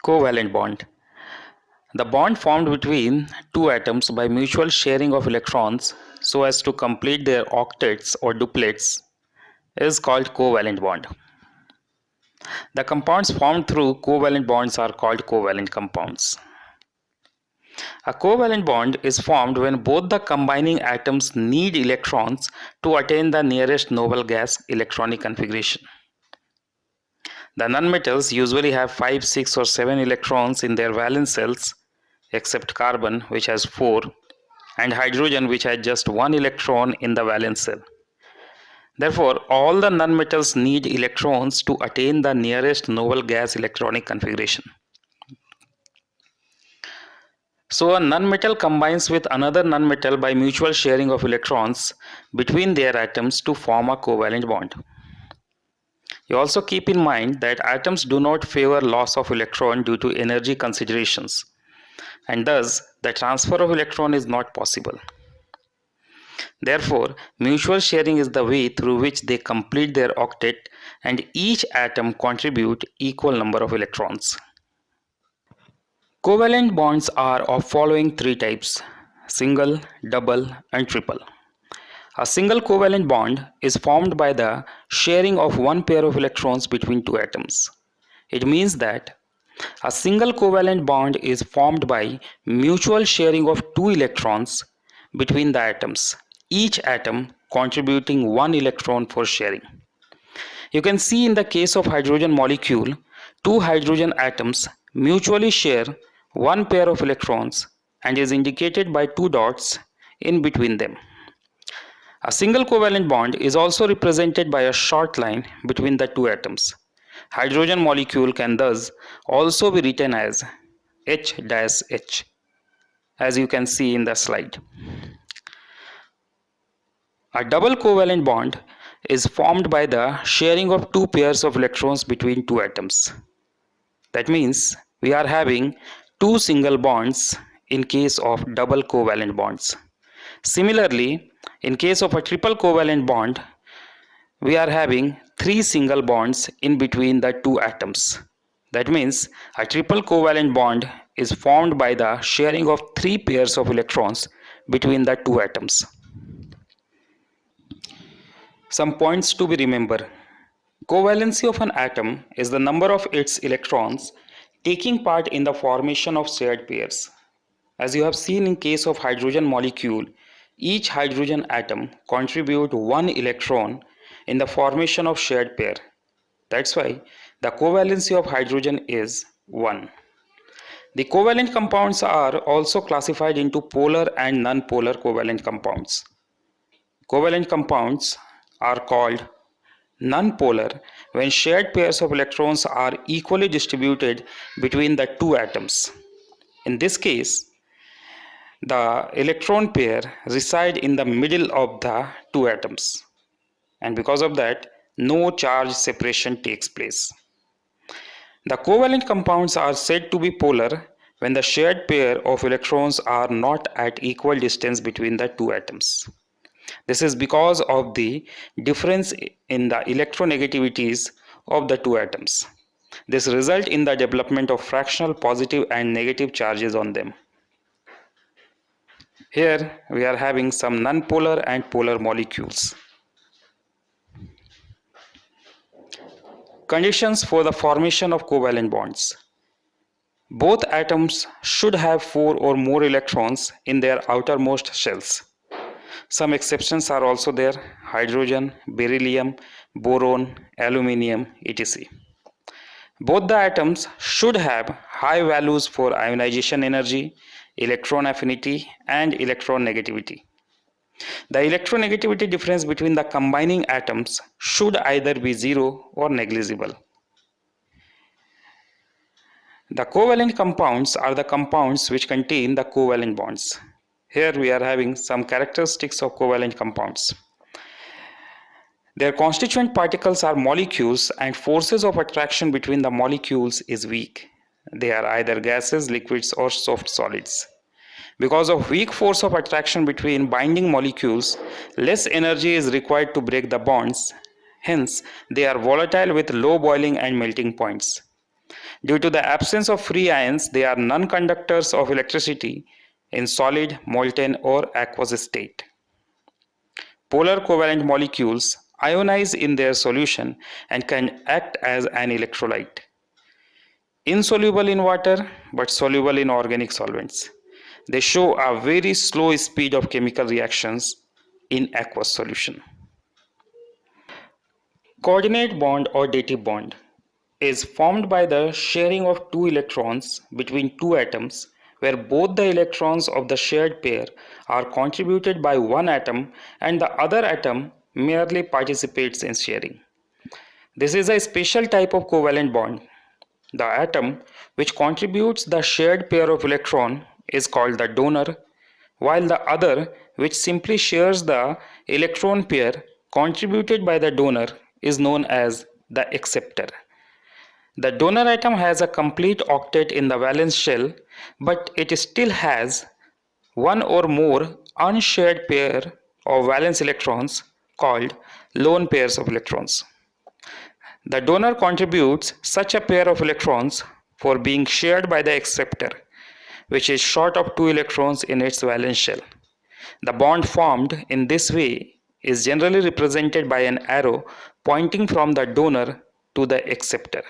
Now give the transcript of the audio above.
Covalent bond. The bond formed between two atoms by mutual sharing of electrons so as to complete their octets or duplets is called covalent bond. The compounds formed through covalent bonds are called covalent compounds. A covalent bond is formed when both the combining atoms need electrons to attain the nearest noble gas electronic configuration. The nonmetals usually have 5, 6 or 7 electrons in their valence shells except carbon which has 4 and hydrogen which has just 1 electron in the valence shell. Therefore, all the nonmetals need electrons to attain the nearest noble gas electronic configuration. So a nonmetal combines with another nonmetal by mutual sharing of electrons between their atoms to form a covalent bond. You also keep in mind that atoms do not favor loss of electron due to energy considerations, and thus the transfer of electron is not possible. Therefore, mutual sharing is the way through which they complete their octet and each atom contribute equal number of electrons. Covalent bonds are of following three types: single, double, and triple. A single covalent bond is formed by the sharing of one pair of electrons between two atoms. It means that a single covalent bond is formed by mutual sharing of two electrons between the atoms, each atom contributing one electron for sharing. You can see in the case of hydrogen molecule, two hydrogen atoms mutually share one pair of electrons and is indicated by two dots in between them. A single covalent bond is also represented by a short line between the two atoms. Hydrogen molecule can thus also be written as H-H, as you can see in the slide. A double covalent bond is formed by the sharing of two pairs of electrons between two atoms. That means we are having two single bonds in case of double covalent bonds. Similarly, in case of a triple covalent bond, we are having three single bonds in between the two atoms. That means a triple covalent bond is formed by the sharing of three pairs of electrons between the two atoms. Some points to be remembered. Covalency of an atom is the number of its electrons taking part in the formation of shared pairs. As you have seen in case of hydrogen molecule, each hydrogen atom contributes one electron in the formation of shared pair. That's why the covalency of hydrogen is 1. The covalent compounds are also classified into polar and non-polar covalent compounds. Covalent compounds are called non-polar when shared pairs of electrons are equally distributed between the two atoms. In this case, the electron pair reside in the middle of the two atoms, and because of that, no charge separation takes place. The covalent compounds are said to be polar when the shared pair of electrons are not at equal distance between the two atoms. This is because of the difference in the electronegativities of the two atoms. This results in the development of fractional positive and negative charges on them. Here we are having some nonpolar and polar molecules. Conditions for the formation of covalent bonds. Both atoms should have 4 or more electrons in their outermost shells. Some exceptions are also there: hydrogen, beryllium, boron, aluminium, etc. Both the atoms should have high values for ionization energy, electron affinity, and electron negativity. The electronegativity difference between the combining atoms should either be 0 or negligible. The covalent compounds are the compounds which contain the covalent bonds. Here we are having some characteristics of covalent compounds. Their constituent particles are molecules and forces of attraction between the molecules is weak. They are either gases, liquids, or soft solids. Because of weak force of attraction between binding molecules, less energy is required to break the bonds. Hence, they are volatile with low boiling and melting points. Due to the absence of free ions, they are non-conductors of electricity in solid, molten, or aqueous state. Polar covalent molecules ionize in their solution and can act as an electrolyte. Insoluble in water but soluble in organic solvents. They show a very slow speed of chemical reactions in aqueous solution. Coordinate bond or dative bond is formed by the sharing of two electrons between two atoms where both the electrons of the shared pair are contributed by one atom and the other atom merely participates in sharing. This is a special type of covalent bond. The atom which contributes the shared pair of electron is called the donor, while the other which simply shares the electron pair contributed by the donor is known as the acceptor. The donor atom has a complete octet in the valence shell, but it still has one or more unshared pair of valence electrons called lone pairs of electrons. The donor contributes such a pair of electrons for being shared by the acceptor, which is short of two electrons in its valence shell. The bond formed in this way is generally represented by an arrow pointing from the donor to the acceptor.